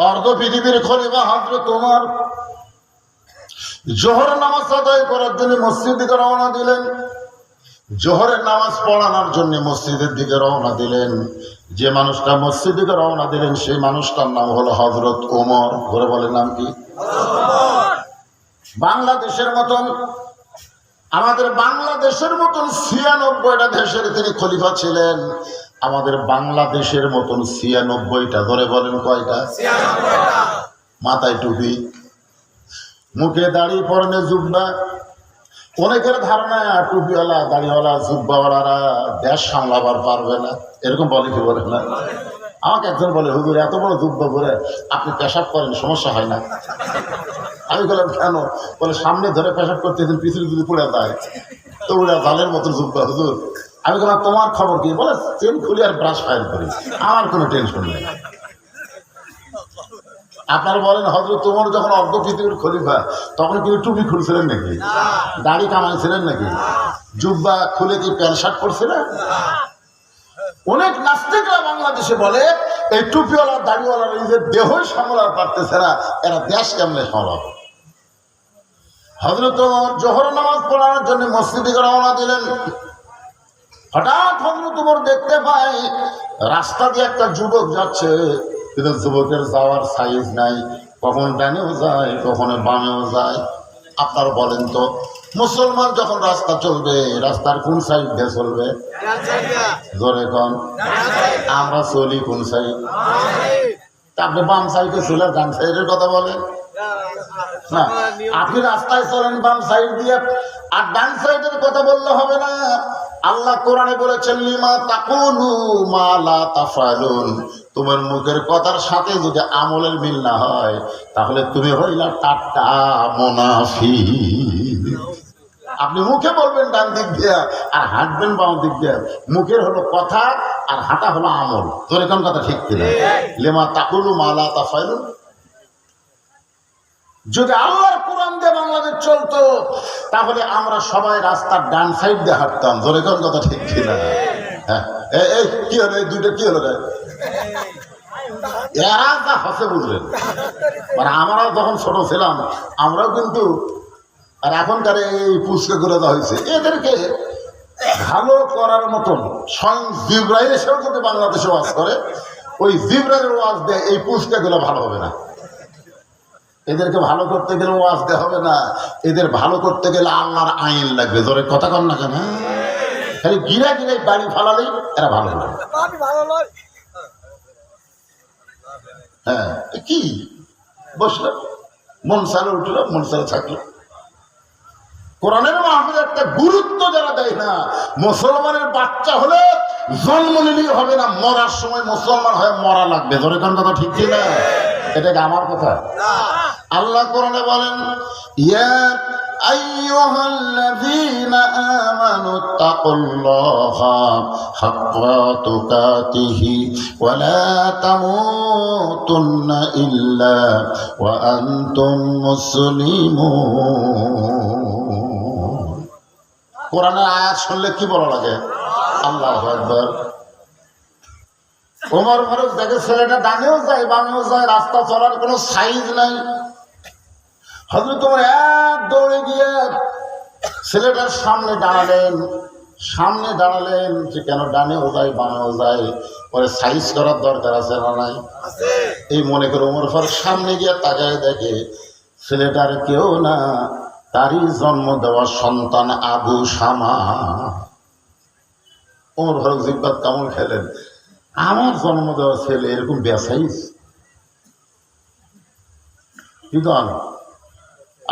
অর্ধ পৃথিবীর খলিফা হযরত ওমর জোহর নামাজ আদায় করার জন্য মসজিদ দিকে রওনা দিলেন। জোহরের নামাজ পড়ানোর জন্য মসজিদের দিকে রওনা দিলেন। যে মানুষটা মসজিদ দিকে রওনা দিলেন সেই মানুষটার নাম হলো হযরত ওমর। ঘরে বলেন নাম কি? বাংলাদেশের মতন, আমাদের বাংলাদেশের মতন ৯৬টা দেশের তিনি খলিফা ছিলেন। আমাদের বাংলাদেশের মতন ৯৬টা, ধরে বলেন কয়টা? মাথায় টুপি, মুখে দাড়ি, পরনে জুব্বা। অনেকের ধারণা টুপিওয়ালা দাড়িওয়ালা জুব্বাওয়ালারা দেশ সামলাবার পারবে না, এরকম বলে কি বলে না? আমাকে একজন বলে, হুজুর এত বড় জুব্বা পরে আপনি পেশাব করেন, সমস্যা হয় না? আমি বললাম কেন? বলে সামনে ধরে পেশাব করতে দিন, পিছনে যদি পড়ে যায় তো ওরা জালের মতো জুব্বা হুজুর। আমি বললাম তোমার খবর কি? বলে চেন খুলি আর ব্রাশ ফায়ার করি, আমার কোনো টেনশন নেই। আপনারা বলেন হযরত ওমর যখন অর্ধ পৃথিবীর খলিফা তখন কি টুপি খুলছিলেন নাকি? দাড়ি কামাইছিলেন নাকি? জুব্বা খুলে কি প্যান্ট শার্ট পরছিলেন? অনেক নাস্তিকরা বাংলাদেশে বলে এই টুপিওয়ালা দাড়িওয়ালা নিজের দেহই সামলাতে পারতেছে না, এরা দেশ কেমনে সামলাবে? হযরত ওমর জোহর নামাজ পড়ানোর জন্য মসজিদে রওনা দিলেন। হঠাৎ হযরত ওমর দেখতে পায় রাস্তা দিয়ে একটা যুবক যাচ্ছে, কিন্তু যুবকের যাওয়ার সাইজ নাই, কখন ডানেও যায় কখনো বামেও যায়। আপনারা বলেন তো, মুসলমান যখন রাস্তা চলবে রাস্তার কোন সাইড দিয়ে চলবে? জোরে কোন? আমরা চলি কোন সাইড? আপনি বাম সাইডে চলে ডান সাইডের কথা বলেন না? আপনি রাস্তায় চলেন বাম সাইড দিয়ে, আর ডান সাইডের কথা বললে হবে না। আল্লাহ কোরআনে বলেছেন লিমা তাকুলু মা লা তাফালুন, তোমার মুখের কথার সাথে যদি আমলের মিল না হয় তাহলে তুমি হইলা টাটকা মুনাফিক। আপনি মুখে বলবেন ডান দিক দিয়ে আর হাঁটবেন বাম দিক দিয়ে, মুখের হলো কথা আর হাঁটা হলো আমল। তোর এখন কথা ঠিক কিনা? লিমা তাকুলু মা লা তাফালুন। যদি আল্লাহর কোরআন দিয়ে বাংলাদেশ চলতো তাহলে আমরা সবাই রাস্তার ডান সাইড দিয়ে হাঁটতাম। ধরে কোন কথা ঠিক কিনা? হ্যাঁ, এই কি হলো? এই দুইটা কি হলো রে? এরা যা হসে বুঝলেন, মানে আমরাও যখন ছোট ছিলাম আমরাও কিন্তু, আর এখনকার এই পুচকে করে দেওয়া হয়েছে, এদেরকে ভালো করার মতন স্বয়ং জিবরাইল এসেও যদি বাংলাদেশে ওয়াজ করে, ওই জিবরাইলের ওয়াজ দেয় এই পুচকে গুলো ভালো হবে না। এদেরকে ভালো করতে গেলে ওয়াজ দেওয়া হবে না, এদের ভালো করতে গেলে আল্লাহর আইন লাগবে। ধরে কথা কন না কেন? খালি গিরা গিরাই বাড়ি ফালালেই এরা ভালো নয়। হ্যাঁ, কি বসলাম, মন সালে উঠল, মন সালে থাকলো। কোরআনের মাহফিল একটা গুরুত্ব যারা দেয় না, মুসলমানের বাচ্চা হলে জন্ম নিলেই হবে না, মরার সময় মুসলমান হয়ে মরা লাগবে। ধরে কোন কথা ঠিক কি না? এটা কি আমার কথা? আল্লাহ কোরআনে বলেন ইয়া আইয়ুহাল্লাযীনা আমানু তাকুল্লাহা হাক্কা তুকাতিহি ওয়া লা তামুতুন্না ইল্লা ওয়া আনতুম মুসলিমুন। কোরআনের আয়াত শুনলে কি বলা লাগে? আল্লাহু আকবার। ওমর ফারুক দেখে ছেলেটা ডানেও যায় বামেও যায়, রাস্তা চলার কোনো সাইজ নাই। হযরত ওমর এক দৌড়ে গিয়ে ছেলেটার সামনে দাঁড়ালেন যে কেন ডানেও যায় বামেও যায়, পরে সাইজ করার দরকার আছে না নাই? এই মনে করে ওমর ফারুক সামনে গিয়ে তাকায় দেখে ছেলেটার কেউ না, তারই জন্ম দেওয়া সন্তান আবু শামা। ওমর ফারুক জিব্বাত কামড় খেলেন, আমার জন্ম দেওয়া ছেলে এরকম বেসাইজ? কিন্তু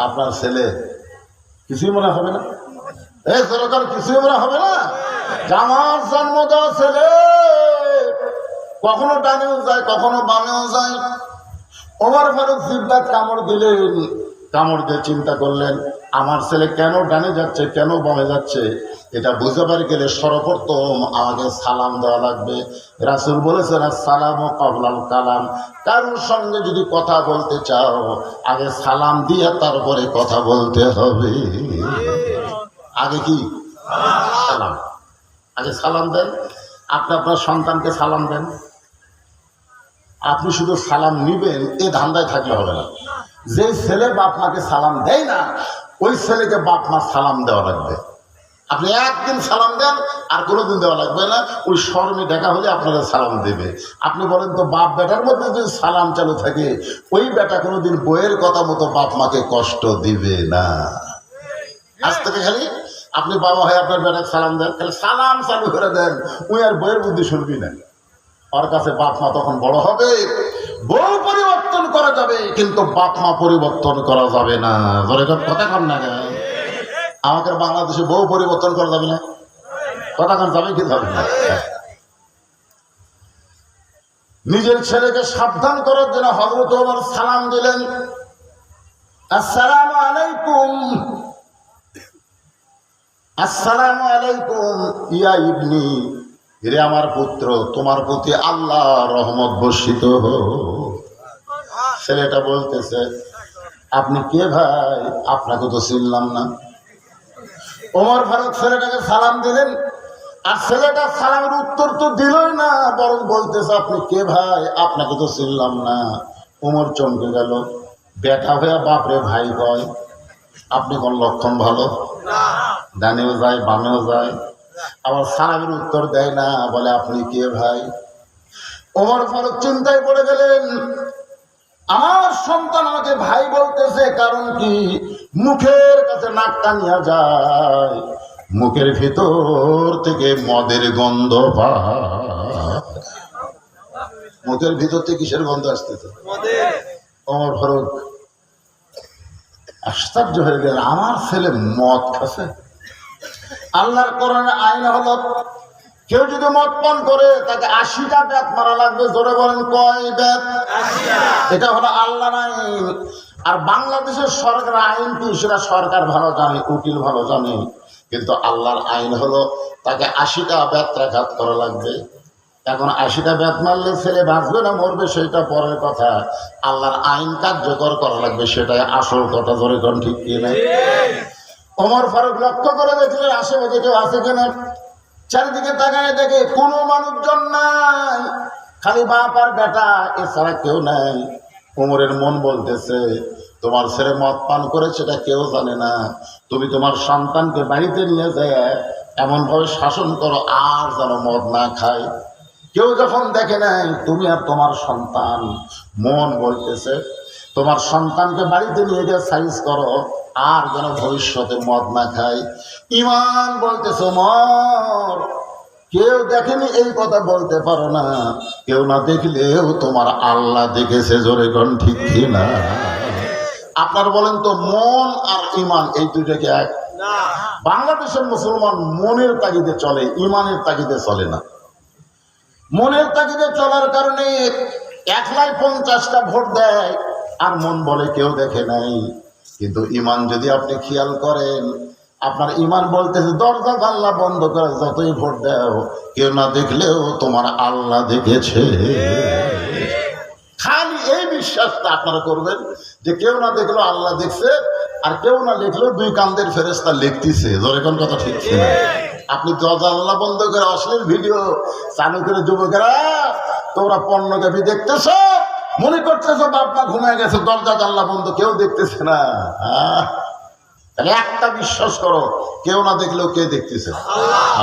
আপনার ছেলে কিছুই মনে হবে না? এই সরকার কিছুই মনে হবে না? আমার জন্ম দেওয়া ছেলে কখনো ডানেও যায় কখনো বামেও যায়। ওমর ফারুক জিব্বাত কামড় দিলেন, কামড় দিয়ে চিন্তা করলেন আমার ছেলে কেন ডানে যাচ্ছে কেন বামে যাচ্ছে, এটা বুঝাবার গেলে সর্বপ্রথম আমাকে সালাম দেওয়া লাগবে। রাসূল বলেছেন আসসালামু ক্বাবলাল কালাম, কারোর সঙ্গে যদি কথা বলতে চাও আগে সালাম দিয়ে তারপরে কথা বলতে হবে। আগে কি? সালাম। আগে সালাম দেন। আপনি আপনার সন্তানকে সালাম দেন। আপনি শুধু সালাম নিবেন এ ধান্দায় থাকলে হবে না। যে ছেলে বাপ মাকে সালাম দেয় না ওই ছেলেকে বাপ মা সালাম দেওয়া লাগবে। আপনি একদিন সালাম দেন আর কোনোদিন দেওয়া লাগবে না, ওই শর্মে দেখা হলে আপনাদের সালাম দেবে। আপনি বলেন তো বাপ বেটার মধ্যে যদি সালাম চালু থাকে ওই বেটা কোনোদিন বইয়ের কথা মতো বাপ মাকে কষ্ট দিবে না। আজ থেকে খালি আপনি বাবা হয়ে আপনার বেটাকে সালাম দেন, খালি সালাম চালু করে দেন, ওই আর বইয়ের বুদ্ধি শুনবি না। ওর কাছে বাপ মা তখন বড় হবে। বউ পরিবর্তন করা যাবে কিন্তু বাপ মা পরিবর্তন করা যাবে না। কথা কন না কেন? আমাদের বাংলাদেশে বউ পরিবর্তন করা যাবে না, কথা কন যাবে কি যাবে না? নিজের ছেলেকে সাবধান করার জন্য হযরত ওমর সালাম দিলেন, আসসালামু আলাইকুম, আসসালামু আলাইকুম ইয়া ইবনি, রে আমার পুত্র তোমার প্রতি আল্লাহ রহমত বর্ষিত হোক। ছেলেটা বলতেছে আপনি কে ভাই, আপনাকে তো চিনলাম না। ওমর ফারুক ছেলেটাকে সালাম দিলেন আর ছেলেটা সালামের উত্তর তো দিলই না, বরং বলতেছে আপনি কে ভাই, আপনাকে তো চিনলাম না। ওমর চমকে গেল, বেটা হয়ে বাপরে ভাই কয়, আপনি কোন লক্ষণ ভালো? ডানেও যায় বামেও যায়, আবার সালামের উত্তর দেয় না, বলে আপনি কে ভাই। ওমর ফারুক চিন্তায় পড়ে গেলেন, আমার সন্তান আমাকে ভাই বলতেছে, কারণ কি? মুখের কাছে নাক টানিয়া যায়, মুখের ভিতর থেকে মদের গন্ধ পায়। মুখের ভিতর থেকে কিসের গন্ধ আসতেছে? ওমর ফারুক আশ্চর্য হয়ে গেল, আমার ছেলে মদ খাচ্ছে। আল্লাহর কোরআনে আইন হলো কেউ যদি মদ পান করে তাকে 80টা বেত মারা লাগবে। জোরে বলেন কয় বেত? এটা হলো আল্লাহর আইন। আর বাংলাদেশের সরকার আইন কি সেটা সরকার ভালো জানে, উকিল ভালো জানে, কিন্তু আল্লাহর আইন হলো তাকে 80টা বেত্রাঘাত করা লাগবে। এখন 80টা বেত মারলে ছেলে বাঁচবে না মরবে সেটা পরের কথা, আল্লাহর আইন কার্যকর করা লাগবে সেটাই আসল কথা। জোরে কোন ঠিক কি না? ওমর ফারুক লক্ষ্য করে দেখলেন আশেপাশে কেউ আছে কিনা। চারিদিকে তাকায় দেখে কোনো মানুষজন নাই, খালি বাপ আর বেটা, এছাড়া কেউ নাই। ওমরের মন বলতেছে তোমার ছেলে মদ পান করে সেটা কেউ জানে না, তুমি তোমার সন্তানকে বাড়িতে নিয়ে যায় এমন ভাবে শাসন করো আর যেন মদ না খায়। কেউ যখন দেখে নাই তুমি আর তোমার সন্তান, মন বলতেছে তোমার সন্তানকে বাড়িতে নিয়ে গিয়ে সাইজ করো আর যেন ভবিষ্যতে মদ না খায়। ঈমান বলতেছে ওমর কেউ দেখেনি এই কথা বলতে পারো না, কেউ না দেখলেও তোমার আল্লাহ দেখেছে। জোরে কোন ঠিক কি না? আপনার বলেন তো মন আর ঈমান এই দুইটাকে এক? বাংলাদেশের মুসলমান মনের তাগিদে চলে, ঈমানের তাগিদে চলে না। মনের তাগিদে চলার কারণে 150টা ভোট দেয় আর মন বলে কেউ দেখে নাই। কিন্তু ঈমান যদি আপনি খেয়াল করেন, আপনার ঈমান বলতেছে দরজা জানলা বন্ধ করে যতই ভোট দাও কেউ না দেখলেও তোমার আল্লাহ দেখেছে। খালি এই বিশ্বাসটা আপনারা করবেন যে কেউ না দেখলেও আল্লাহ দেখছে, আর কেউ না দেখলেও দুই কান্দের ফেরেশতা লিখতেছে। জোরে কোন কথা ঠিক ছিল? আপনি দরজা জানলা বন্ধ করে অশ্লীল ভিডিও চালু করে যুবকেরা তোমরা পর্নোগ্রাফি দেখতেছ, মনে করতেছ বাপ মা ঘুমিয়ে গেছে, দরজা জানলা বন্ধ কেউ দেখতেছে না। তাহলে একটা বিশ্বাস করো, কেউ না দেখলেও কে দেখতেছে?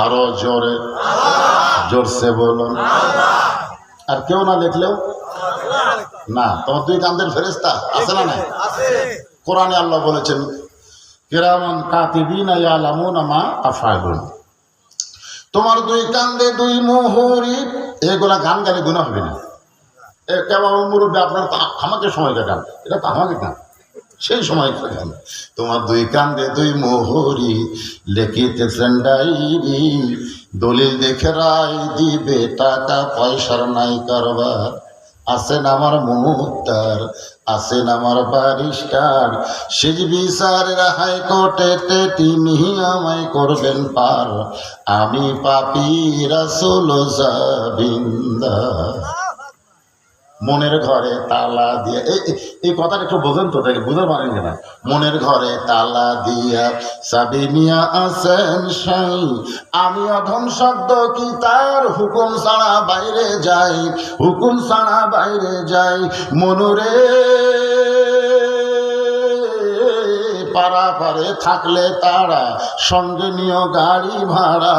আরো জোরে জোরসে বলুন। আর কেউ না দেখলেও না, তোমার দুই কান্দের ফেরেশতা আছে না নাই? কোরআনে আল্লাহ বলেছেন কিরামান কাতিবিনা ইয়ালামুনা মা তাফআলুন, তোমার দুই কান্দে দুই মুহুরি। এগুলা গান গালে গুনাহ হবে না। কেমন মুরব্বী আপনার আমাকে সময় কাটান, এটা তো আমাকে গান, সেই সময় গান। তোমার দুই কান্দে দুই মোহরি লেখিতেছেন ডাইরি, দলিল দেখে রায় দিবে, টাকা পয়সার নাই কারবার। আছেন আমার মুক্তার, আছেন আমার বারিস্টার, সেজ বিচারের হাইকোর্টে তিনি আমায় করবেন পার, আমি পাপী রাসূল জাবিন্দা। মনের ঘরে তালা দিয়া, এই কথাটা একটু বোঝেন তো, দেখে বুঝতে পারেন কিনা। মনের ঘরে তালা দিয়া চাবি নিয়া আছেন সাই, আমি অধম শব্দ কি তার হুকুম ছাড়া বাইরে যাই, হুকুম ছাড়া বাইরে যাই। মনুরে পারাপারে থাকলে তারা সঙ্গে নিয়ে গাড়ি ভাড়া,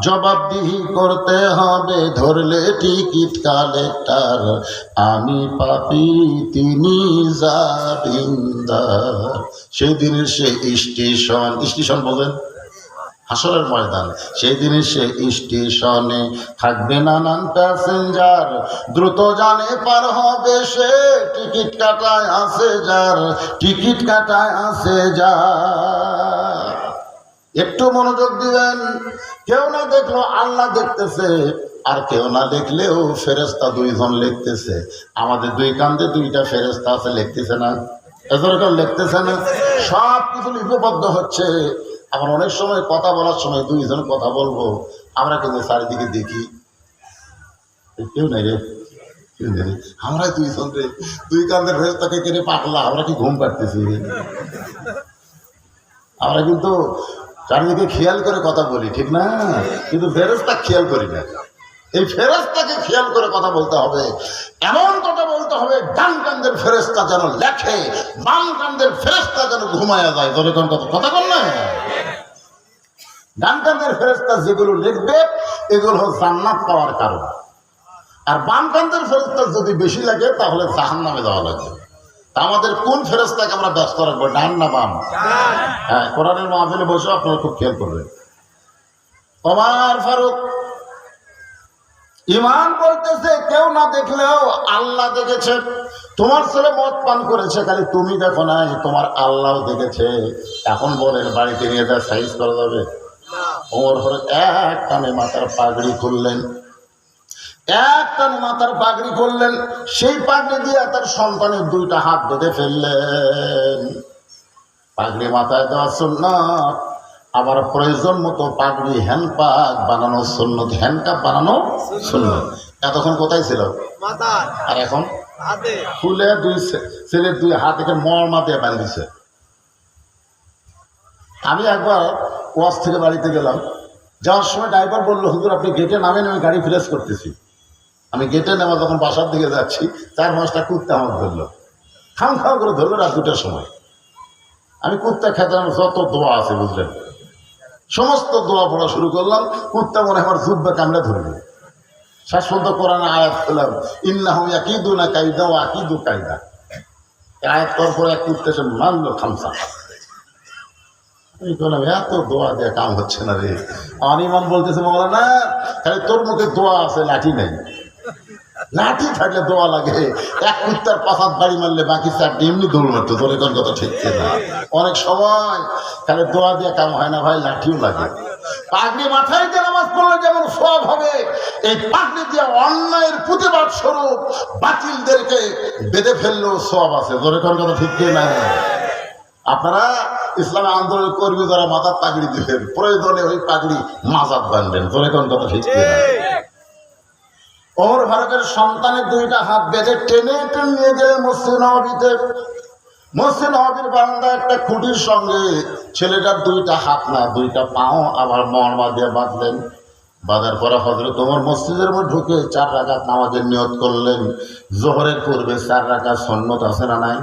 জবাবদিহি করতে হবে ধরলে টিকিট কালেক্টর, আমি পাপি তিনি জামিনদার। সেই দিনের সেই স্টেশন, স্টেশন বলেন হাসরের ময়দান, সেই দিনের সে স্টেশনে থাকবে নানান প্যাসেঞ্জার, দ্রুত জানে পার হবে সে, টিকিট কাটায় আছে যার, টিকিট কাটায় আছে যার। একটু মনোযোগ দিবেন, কেউ না দেখলো আল্লাহ দেখতেছে, আর কেউ না দেখলেও ফেরেশতা দুইজন লিখতেছে। আমাদের দুই কান্দে দুইটা ফেরেশতা আছে, লিখতেছে না? এজন্য লিখতেছে না? সব কিছু লিপিবদ্ধ হচ্ছে। আবার অনেক সময় কথা বলার সময় দুইজন কথা বলবো, আমরা কিন্তু চারিদিকে দেখি কেউ নাই রে, কেউ নেই, আমরা দুইজন রে, দুই কান্দের ফেরেশতাকে কেটে পাকলা, আমরা কি ঘুম কাটতেছি? আমরা কিন্তু চারিদিকে খেয়াল করে কথা বলি, ঠিক না? কিন্তু ফেরেশতা খেয়াল করি না। এই ফেরেশতাকে খেয়াল করে কথা বলতে হবে, এমন কথা বলতে হবে ডান কান্দের ফেরেশতা যেন লেখে, বাম কান্দের ফেরেশতা যেন ঘুমায়া যায়। ধরে কোন কথা বল না, ডান কান্দের ফেরেশতা যেগুলো লিখবে এগুলো হল জান্নাত পাওয়ার কারণ, আর বাম কান্দের ফেরেশতা যদি বেশি লাগে তাহলে জাহান্নামে যাওয়া লাগে। আমাদের কোন ফেরেশতাকে আমরা ব্যস্ত রাখবো, ডান না বাম? হ্যাঁ, কোরআনের মাহফিলে বসে আপনারা খুব খেয়াল করবেন। ওমর ফারুক ইমান বলতেছে কেউ না দেখলেও আল্লাহ দেখেছে। তোমার ছেলে মদ পান করেছে, খালি তুমি দেখো নাই, তোমার আল্লাহ দেখেছে। এখন বলেন বাড়িতে নিয়ে যা সাইজ করা যাবে? ওমর ফারুক এক টানে মাথার পাগড়ি খুললেন, এক টানে মাথার পাগড়ি করলেন, সেই পাগড়ি দিয়ে তার সন্তানের দুইটা হাত বেঁধে ফেললেন। পাগড়ি মাথায় দেওয়া সুন্নাত, আবার প্রয়োজন মতো পাগড়ি হ্যান্ডপাক বানানো সুন্নত, হ্যান্ডকাপ বানানো সুন্নত। এতক্ষণ কোথায় ছিল? আর এখন খুলে দুই ছেলের দুই হাত থেকে মরমা দিয়ে বাঁধিছে। আমি একবার ওয়াজ থেকে বাড়িতে গেলাম, যাওয়ার সময় ড্রাইভার বললো, হুজুর আপনি গেটে নামেন, আমি গাড়ি ফ্রেশ করতেছি। আমি গেটে নেওয়া যখন বাসার দিকে যাচ্ছি, 4 মাসটা কুত্তা আমার ধরলো, খাও করে ধরলো রাত 2টার সময়। আমি কুত্তা খেতে যত দোয়া আছে বুঝলেন, সমস্ত দোয়া পড়া শুরু করলাম। কুত্তা মনে আমার জুব্বা কামড়ে ধরবে। শেষ পর্যন্ত কোরআনে আয়াত পেলাম, ইন্নাহুম ইয়াকিদুনা কাইদা ওয়া আকিদু কাইদা। আয়াত করার পরে এক কুত্তা এসে মারলো খামসা। আমি বললাম এত দোয়া দিয়ে কাম হচ্ছে না রে। আমার ইমান বলতেছে মৌলানা খালি তোর মুখে দোয়া আছে, লাঠি নেই। লাঠি থাকলে দোয়া লাগে, এক কুত্তার পাশাত বাড়ি মারলে বাকি 4টি এমনি দৌড় মারতো। তোর কোন কথা ঠিক না? অনেক সময় খালি দোয়া দিয়ে কাম হয় না ভাই, লাঠিও লাগে। পাগড়ি মাথায় দিয়ে নামাজ পড়লে যেমন সওয়াব হবে, এই পাগড়ি দিয়ে অন্যায়ের প্রতিবাদ স্বরূপ বাতিলদেরকে বেঁধে ফেললেও সওয়াব আছে। তোর কোন কথা ঠিক না? আপনারা ইসলামে আন্দোলন কর্মী যারা মাথার পাগড়ি দিবেন, প্রয়োজনে ওই পাগড়ি মাজাত বানবেন। তোর কোন কথা ঠিক না? ওমর ফারুকের সন্তানের দুইটা হাত বেঁধে টেনে টেনে নিয়ে গেলেন মসজিদ নববীতে। মসজিদ নববীর বারান্দা একটা খুঁটির সঙ্গে ছেলেটার দুইটা হাত না দুইটা পাও আবার মরমা দিয়ে বাঁধলেন। বাঁধার পরে হযরত ওমর মসজিদের মধ্যে ঢুকে 4 রাকাত নামাজের নিয়ত করলেন। যোহরের পূর্বে 4 রাকাত সুন্নত আছে না নাই?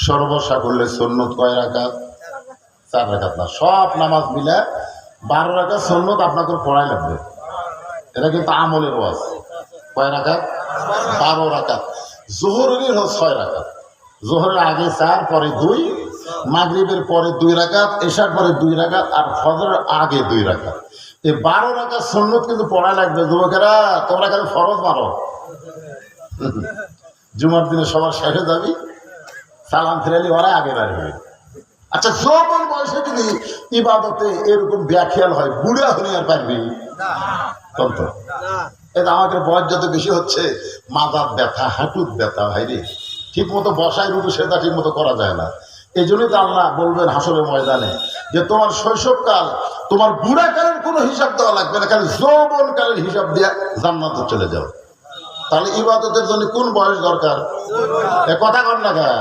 সর্বসা করলে সুন্নত কয় রাকাত? 4 রাকাত না, সব নামাজ মিলে 12 রাকাত সুন্নত আপনাকে পড়াই লাগবে। এটা কিন্তু আমলের ওয়াজ। কয় রাকাত? 12 রাকাত। যোহরেরই হল 6 রাকাত। যোহরের আগে 4, পরে 2, মাগরিবের পরে 2 রাকাত, এশার পরে 2 রাকাত, আর ফজরের আগে 2 রাকাত। এই 12 রাকাত সুন্নত কিন্তু পড়া লাগবে। যুবকেরা তোমরা খালি ফরজ মারো, জুমার দিনে সবার শেষে যাবি, সালাম ফিরালি ওরা আগে বাড়বে। আচ্ছা, যৌবন বয়সে যদি ইবাদতে এরকম ব্যাখ্যাল হয়, বুড়া হলে আর পারবি তো? এটা আমাদের বয়স যত বেশি হচ্ছে, মাথার ব্যথা, হাঁটুর ব্যথা, ভাই রে, ঠিক মতো বসায় রূপে সেটা ঠিক মতো করা যায় না। এই জন্যই তো আল্লাহ বলবেন হাসরের ময়দানে যে তোমার শৈশবকাল, তোমার বুড়াকালের কোনো হিসাব দেওয়া লাগবে না, খালি যৌবনকালের হিসাব দিয়ে জান্নাতে চলে যাও। তাহলে ইবাদতের জন্য কোন বয়স দরকার? এ কথা কর না কেন?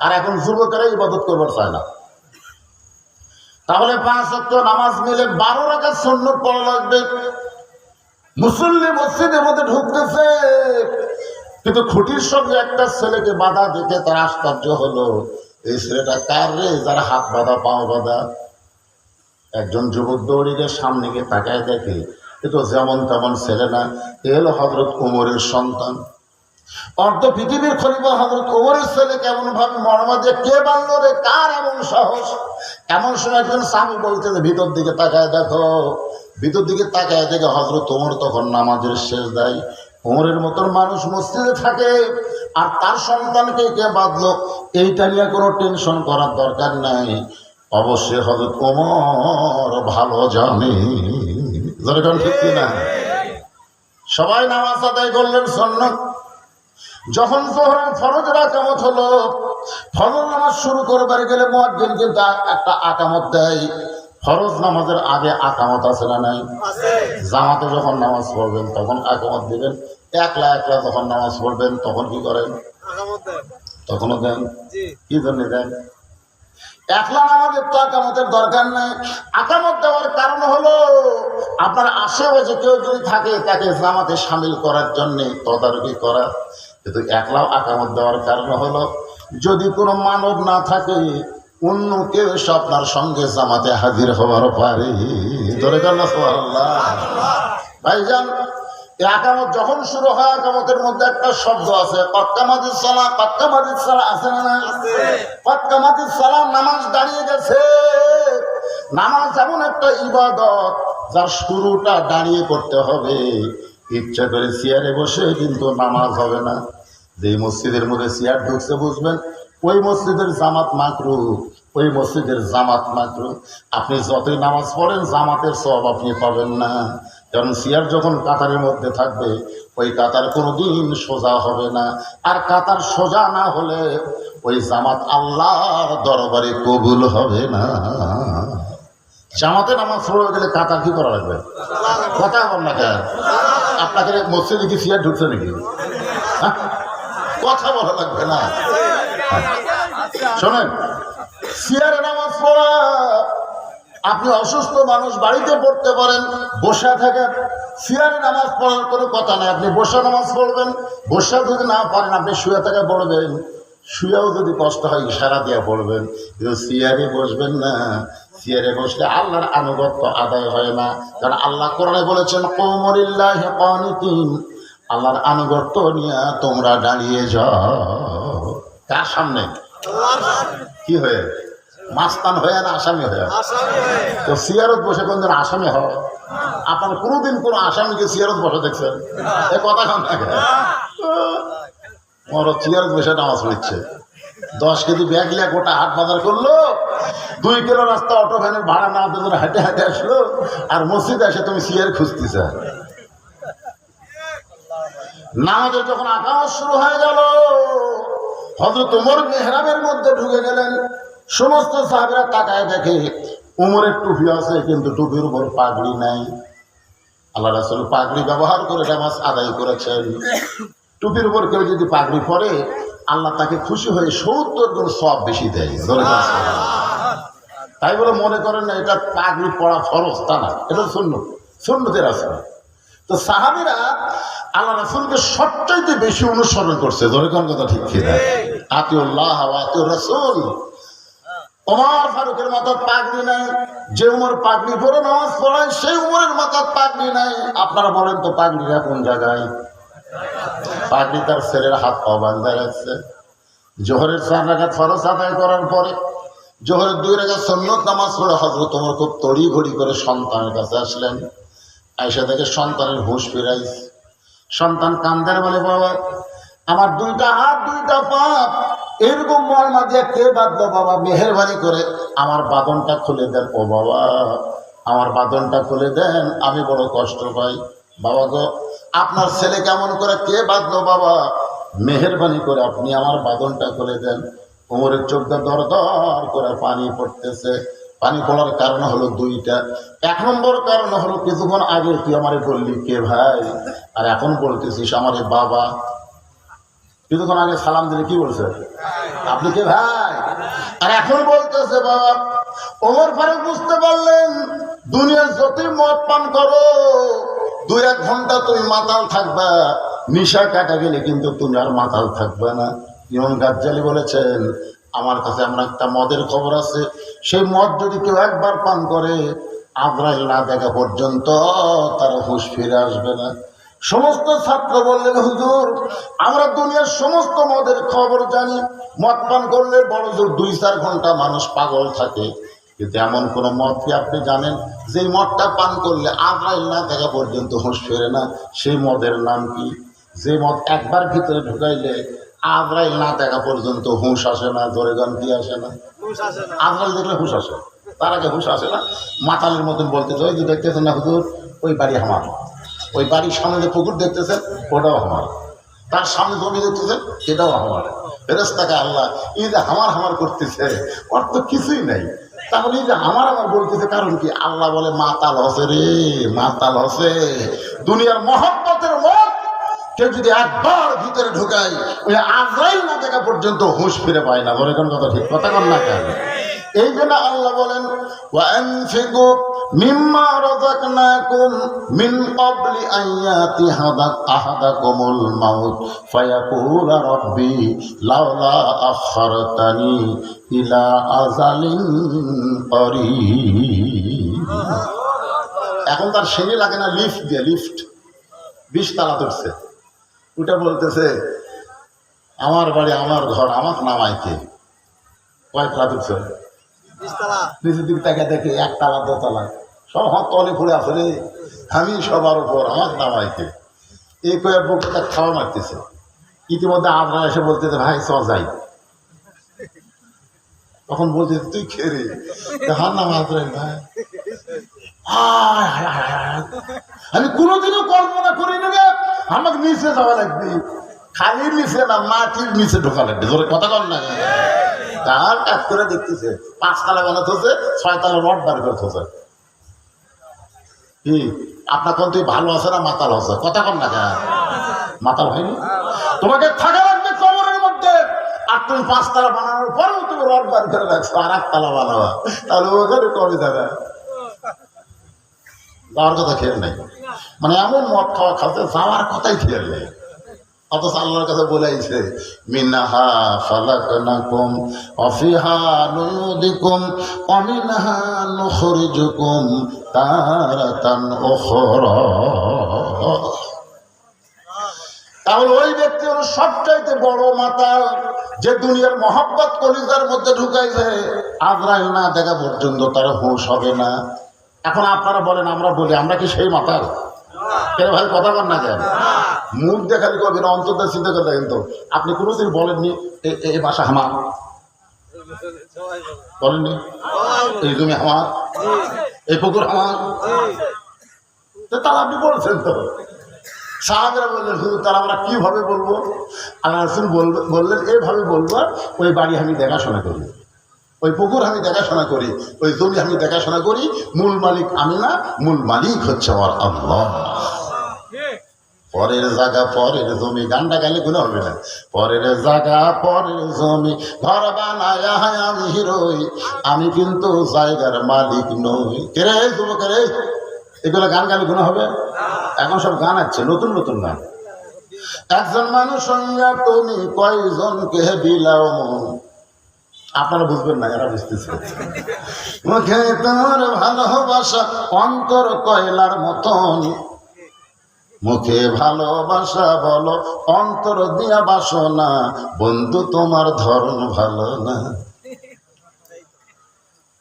আর এখন যুবকেরা ইবাদত করবার চায় না। তাহলে 5 ওয়াক্ত নামাজ মিলে 12 রাকাত সুন্নাত পড়া লাগবে। মুসল্লি মসজিদের মধ্যে ঢুকতেছে, কিন্তু খুঁটির সঙ্গে একটা ছেলেকে বাধা দেখে তার আশ্চর্য হলো, এই ছেলেটা কার রে, যারা হাত বাঁধা পাও বাঁধা। একজন যুবক দৌড়িয়ে সামনে গিয়ে তাকায় দেখে, এ তো যেমন তেমন ছেলে না, এ হলো হযরত ওমরের সন্তান, অর্ধ পৃথিবীর খলিফা হযরত ওমরের ছেলে। কেমন ভাবে মর্মা দিয়ে কে বানলো রে, কার এমন সাহস? এমন সময় একজন স্বামী বলছে যে ভিতর দিকে তাকায় দেখো। ভিতর দিকে তাকায় দেখে হযরত ওমর তখন নামাজের শেষ দেয়। ওমরের মতন মানুষ মসজিদে থাকে, আর তার সন্তানকে কে বাঁধলো এইটা নিয়ে কোনো টেনশন করার দরকার নাই। অবশ্যই হযরত ওমর ভালো জানে। যেরকম ঠিক কিনা? সবাই নামাজ আদায় করলেন সুন্নাত। যখন যোহরের ফরজের আকামত হলো, ফজর নামাজ শুরু করবার গেলে মুয়াজ্জিন কিন্তু একটা আকামত দেয়। ফরজ নামাজের আগে আকামত আছে না নাই? জামাতে যখন নামাজ পড়বেন তখন আকামত দিবেন, একলা একলা যখন নামাজ পড়বেন তখন কি করেন? তখনও দেন। কি জন্য দেন? একলা নামাজের তো আকামতের দরকার নাই। আকামত দেওয়ার কারণ হলো আপনার আশেপাশে কেউ যদি থাকে তাকে জামাতে সামিল করার জন্য তদারকি করা। কিন্তু একলাও আকামত দেওয়ার কারণ হলো যদি কোনো মানব না থাকে, অন্য কেউ এসে আপনার সঙ্গে জামাতে হাজির হওয়ার পারে। ধরে গেল সুবহানাল্লাহ। ভাইজান, এই আকামত যখন শুরু হয়, আকামতের মধ্যে একটা শব্দ আছে, কামাতিস সালাহ। কামাতিস সালাহ আছে না না? কামাতিস সালাহ, নামাজ দাঁড়িয়ে গেছে। নামাজ এমন একটা ইবাদত যার শুরুটা দাঁড়িয়ে করতে হবে। ইচ্ছা করে চেয়ারে বসে কিন্তু নামাজ হবে না। যে মসজিদের মধ্যে চেয়ার ঢুকছে বুঝবেন ওই মসজিদের জামাত মাকরুহ, ওই মসজিদের জামাত মাকরুহ। আপনি যতই নামাজ পড়েন জামাতের সওয়াব আপনি পাবেন না, কারণ চেয়ার যখন কাতারের মধ্যে থাকবে ওই কাতার কোনোদিন সোজা হবে না। আর কাতার সোজা না হলে ওই জামাত আল্লাহর দরবারে কবুল হবে না। জামাতে নামাজ পড়ে গেলে কাতার কি করা লাগবে? কথা বল না কেন? আপনাকে মসজিদে কি চেয়ার ঢুকছে নাকি? কথা বলা লাগবে না। শোনেন, চেয়ারে নামাজ পড়া, আপনি অসুস্থ মানুষ বাড়িতে পড়তে পারেন, বসা থাকেন। চেয়ারে নামাজ পড়ার কোনো কথা নাই। আপনি বসা নামাজ পড়বেন, বসা যদি না পারেন আপনি শুয়ে থেকে পড়বেন, শুয়েও যদি কষ্ট হয় ইশারা দিয়ে পড়বেন। কিন্তু চেয়ারে বসবেন না। চেয়ারে বসলে আল্লাহর আনুগত্য আদায় হয় না। কারণ আল্লাহ কোরআনে বলেছেন, কুমু লিল্লাহি কানিতিন, আল্লাহর আনুগত্য নিয়ে তোমরা দাঁড়িয়ে যাও। কার সামনে? কি হয়ে? মাস্তান হয়ে না আসামি হয়ে? তো সিয়ারত বসে কোনদিন আসামি হয়? আপনার কোনোদিন কোনো আসামিকে সিয়ারত বসে দেখছেন? এ কথা কন না। ওর সিয়ারত বসে নামাজ পড়ছে, 10 কেজি ব্যাগ লিয়া গোটা হাট বাজার করলো, 2 কিলো রাস্তা অটো ভ্যানের ভাড়া না দিয়ে হাঁটে হাঁটে আসলো, আর মসজিদে এসে তুমি সিয়ার খুঁজতেছ। নামাজের যখন আকামত শুরু হয়ে গেল, হযরত ওমর মেহরাবের মধ্যে ঢুকে গেলেন। সমস্ত সাহাবীরা তাকায় দেখে ওমরের টুপি আছে কিন্তু টুপির উপর পাগড়ি নাই। আল্লাহ রাসূল পাগড়ি ব্যবহার করে নামাজ আদায় করেছেন। টুপির উপর কেউ যদি পাগড়ি পরে আল্লাহ তাকে খুশি হয়ে 70 গুণ সওয়াব বেশি দেয়। তাই বলে মনে করেন না এটা পাগড়ি পরা ফরজ, তা না, এটা সুন্নতের আছে। তো সাহাবীরা আল্লাহ রাসূলকে সবচাইতে বেশি অনুসরণ করছে। ধরে কোন কথা ঠিক কিনা? আতিউল্লাহ ওয়া আতিউর রাসূল। ওমর ফারুকের মাথায় পাগড়ি নাই। যে ওমর পাগড়ি পরে নামাজ পড়ায় সেই ওমরের মাথায় পাগড়ি নাই। আপনারা বলেন তো পাগড়িটা কোন জায়গায়? পাগড়ি তার ছেলের হাত পা বাঁধায় রাখছে। জোহরের 4 রাকাত ফরজ আদায় করার পরে জোহরের 2 রাকাত সুন্নত নামাজ পড়ে হযরত ওমর খুব তড়িঘড়ি করে সন্তানের কাছে আসলেন। আয়েশা থেকে সন্তানের হুঁশ ফিরাইছে। সন্তান কান্দার বলে, বাবা আমার 2টা হাত 2টা পা এরকম মর্মা দিয়ে কে বাঁধলো বাবা, মেহেরবানি করে আমার বাঁধনটা খুলে দেন। ও বাবা আমার বাঁধনটা খুলে দেন, আমি বড় কষ্ট পাই। বাবা গো আপনার ছেলে কেমন করে কে বাঁধলো বাবা, মেহেরবানি করে আপনি আমার বাঁধনটা খুলে দেন। ওমরের চোখটা দর দর করে পানি পড়তেছে। পানি পড়ার কারণ হলো দুইটা। এক নম্বর কারণ হলো কিছুক্ষণ আগে তুই আমারে বললি কে ভাই, আর এখন বলতেছিস আমারে বাবা। কিছুক্ষণ আগে সালাম দিলে কি বলছে, আপনি কে ভাই, আর এখন বলতেছে বাবা। ওমর ফারুক বুঝতে পারলেন দুনিয়ার যতই মদ পান করো 2-1 ঘন্টা তুমি মাতাল থাকবা, নিশা কাটা গেলে কিন্তু তুমি আর মাতাল থাকবে না। ইমাম গাজ্জালি বলেছেন আমার কাছে এমন একটা মদের খবর আছে, সেই মদ যদি কেউ একবার পান করে আজরাইল না দেখা পর্যন্ত তার হুঁশ ফিরে আসবে না। সমস্ত ছাত্র বললেন হুজুর আমরা দুনিয়ার সমস্ত মদের খবর জানি, মদ পান করলে বড় জোর 2-4 ঘন্টা মানুষ পাগল থাকে, কিন্তু এমন কোন মদ কি আপনি জানেন যে মদটা পান করলে আজরাইল না দেখা পর্যন্ত হুঁশ ফেরে না? সেই মদের নাম কি? যে মদ একবার ভিতরে ঢুকাইলে আজরাইল না দেখা পর্যন্ত হুঁশ আসে না। জোরে গান কি আসে না? আজরাইল দেখলে হুঁশ আসে, তার আগে হুঁশ আসে না। মাতালের মতন বলতেছে ওই যে দেখতেছেন না হুজুর ওই বাড়ি আমার, ওই বাড়ির সামনে যে পুকুর দেখতেছেন ওটাও আমার, তার সামনে জমি দেখতেছেন এটাও আমার। ফেরেশতাকে আল্লাহ এই যে হামার করতেছে ওর তো কিছুই নাই, তাহলে এই যে আমার বলতেছে কারণ কি? আল্লাহ বলে মাতাল হসে রে, মাতাল হসে। দুনিয়ার মহব্বতের মত কেউ যদি একবার ভিতরে ঢুকায় ওই আজরাইল না দেখা পর্যন্ত হুঁশ ফিরে পায় না। বলে কোন কথা ঠিক কথা কন না কেন? এই জন্য আল্লাহ বলেন ওয়ানফিকু মিম্মা রাযাকনাকুম মিন ক্বাবলি আন ইয়াতি আহাদাকুমুল মাউত ফায়াকুল রাব্বি লাউলা আখখারতানি ইলা আজালিন করিব। এখন তার সেনি লাগে না লিফট দিয়ে, লিফট 20 তালা তুলছে, ওটা বলতেছে আমার বাড়ি আমার ঘর আমার নামায় কে? কয় তালা তুলছে? নিচের দিক তাকে দেখে 1 তালা 2 তালা সব হাত তলে পড়ে আছে রে, আমি সবার উপর আমার নামায় কে? এই কয়ে বুকটা খাওয়া মারতেছে। ইতিমধ্যে আমরা এসে বলতেছে ভাই চ যাই। তখন বলতে তুই খেরে হার নাম আজরাইল ভাই। আমি কোনোদিনও কল্পনা করি না আমাকে নিচে যাওয়া লাগবে, খালির নিচে না মাটির নিচে ঢোকা লাগবে। জোরে কথা কর না। তার কাজ করে দেখতেছে 5 তালা বানাতে হচ্ছে, 6 তালা রড বার করতে হচ্ছে। কি আপনার কোন তুই ভালো আছে না মাতাল আছে? কথা কর না কেন? মাতাল হয়নি? তোমাকে থাকা লাগবে কবরের মধ্যে, আর তুমি 5 তালা বানানোর পরেও তুমি রড বার করে রাখছো আর 1 তালা বানাবা, তাহলে ওখানে কমে যাবে। যাওয়ার কথা খেয়াল নেই, মানে এমন মদ খাওয়া খাওয়াতে যাওয়ার কথাই খেয়াল নেই। অথচ আল্লাহর কাছে বলেছে মিনহা খালাকনাকুম ওয়া ফিহা নুয়িদুকুম ওয়া মিনহা নুখরিজুকুম তারাতান উখরা। তাহলে ওই ব্যক্তি হলো সবচাইতে বড় মাতাল যে দুনিয়ার মহব্বত কলিজার মধ্যে ঢুকাইছে, আজরাইল না দেখা পর্যন্ত তার হুঁশ হবে না। এখন আপনারা বলেন আমরা বলি আমরা কি সেই মাতাল? কেন ভাই কথা বল না কেন? মুখ দেখালি কবি না, অন্তর্দা চিন্তা করে দেখেন তো। আপনি কোনোদিন বলেননি এই বাসা আমার, বলেননি এই জমি আমার, এই পুকুর আমার, তাহলে আপনি বলছেন তো। সাহাবীরা বললেন হুজুর তাহলে আমরা কিভাবে বলবো? আল্লাহ রাসূল বললেন এইভাবে বলবো, ওই বাড়ি আমি দেখাশোনা করি, ওই পুকুর আমি দেখাশোনা করি, ওই জমি আমি দেখাশোনা করি, মূল মালিক আমি না, মূল মালিক হচ্ছে আমার আল্লাহ। পরের জায়গা পরের জমি, গানটা গাইলে গুনাহ হবে না। পরের জায়গা পরের জমি ঘর বানায় আমি হিরোই, আমি কিন্তু জায়গার মালিক নই। কেরে যুবকেরে এগুলো গান গাইলে গুনাহ হবে? এখন সব গান আছে নতুন নতুন গান। একজন মানুষ সঙ্গে তুমি কয়জনকে বিলাও মন, আপনারা বুঝবেন না, এরা বুঝতেছে। মুখে তোমার ভালোবাসা অন্তর কয়লার মতন, মুখে ভালোবাসা বলো অন্তর দিয়া বাসনা, বন্ধু তোমার ধরন ভালো না।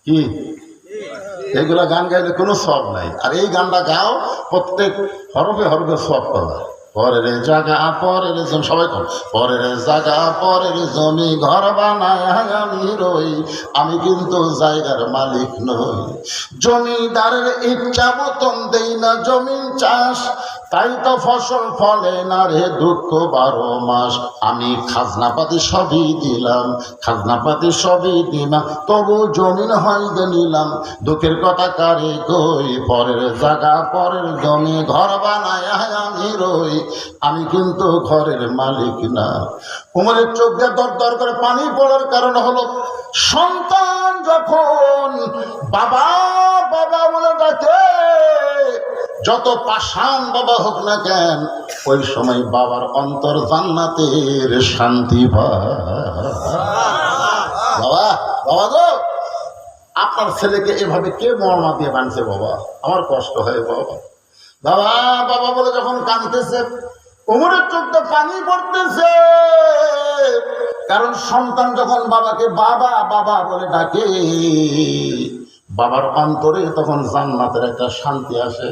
কি এগুলা গান গাইলে কোনো সব নাই, আর এই গানটা গাও প্রত্যেক হরফে হরফে সব পাবা। পরের জায়গা পরের জমি, সবাই কর, পরের জায়গা পরের জমি ঘর বানায় আমি রই, আমি কিন্তু জায়গার মালিক নই। জমিদারের ইচ্ছা মতন দেই না জমিন চাষ, তাই তো ফসল ফলে না রে দুঃখ 12 মাস। আমি খাজনাপাতি সবই দিলাম, খাজনাপাতি সবই দিলাম, তবু জমিন হয়তো নিলাম, দুঃখের কথা কারে কই। পরের জায়গা পরের জমি ঘর বানায় আমি রই, আমি কিন্তু ঘরের মালিক না। উমরের চোখ দিয়ে দর দর করে পানি পড়ার কারণ হলো, সন্তান যখন বাবা বাবা বলে ডাকে, যত পাষাণ বাবা হোক না কেন, ওই সময় বাবার অন্তর জান্নাতের শান্তি পায়। বাবা বাবা গো, আপনার ছেলেকে এভাবে কে মর্মা দিয়ে বানছে বাবা, আমার কষ্ট হয় বাবা। বাবা বাবা বলে যখন কাঁদতেছে, উমরের চোখটা পানি পড়তেছে, কারণ সন্তান যখন বাবাকে বাবা বাবা বলে ডাকে, বাবার অন্তরে তখন জান্নাতের একটা শান্তি আসে।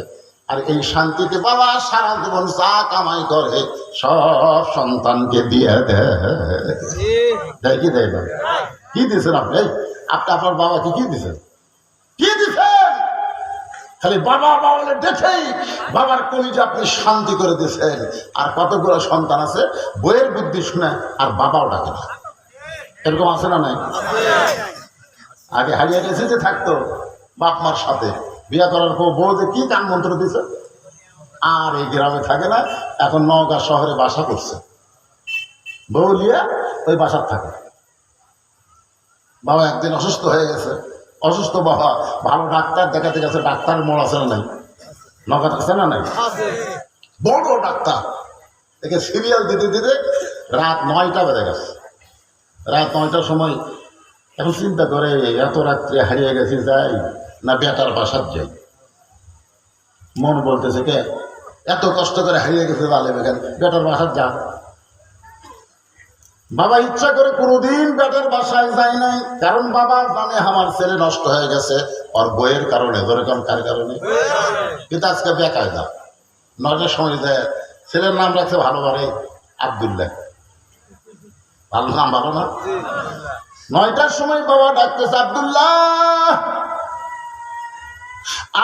আর এই শান্তিতে বাবা সারা জীবন যা কামাই করে সব সন্তানকে দিয়ে দেয়। কি দেয় না? কি দিচ্ছেন আপনি? আপনার বাবাকে কি দিচ্ছেন? কি দিচ্ছেন? খালি বাবা বাবা বলে দেখেই বাবার কলিজা আপনি শান্তি করে দিচ্ছেন। আর কতগুলো সন্তান আছে বইয়ের বুদ্ধি শুনে আর বাবাও ডাকে না, এরকম আছে না নাই? আগে হারিয়ে গেছে যে থাকতো বাপ মার সাথে, বিয়ে করার পর বউ যে কি কান মন্ত্র দিছে, আর এই গ্রামে থাকে না, এখন নওগাঁ শহরে বাসা করছে, বউ নিয়ে ওই বাসার থাকে। বাবা একদিন অসুস্থ হয়ে গেছে, অসুস্থ বাবা ভালো ডাক্তার দেখাতে গেছে, ডাক্তার মোড় আছে না নাই? নওগাঁ আছে না নাই? বড় ডাক্তার, একে সিরিয়াল দিতে দিতে রাত 9টা বেজে গেছে। রাত 9টার সময় এখন চিন্তা করে এত রাত্রে হারিয়ে গেছি, যাই না বেটার বাসার যাই। মন বলতেছে কে এত কষ্ট করে হারিয়ে গেছে, তাহলে বেটার বাসার যা। বাবা ইচ্ছা করে কোনোদিন বেটার বাসায় যায় নাই, কারণ বাবা জানে আমার ছেলে নষ্ট হয়ে গেছে ওর বইয়ের কারণে, ধরে কোন কার কারণে। কিন্তু আজকে বেকায়দা 9টার সময় দেয়, ছেলের নাম রাখছে ভালোভাবে আব্দুল্লাহ, ভালো নাম, ভালো না? 9টার সময় বাবা ডাকতেছে আব্দুল্লাহ,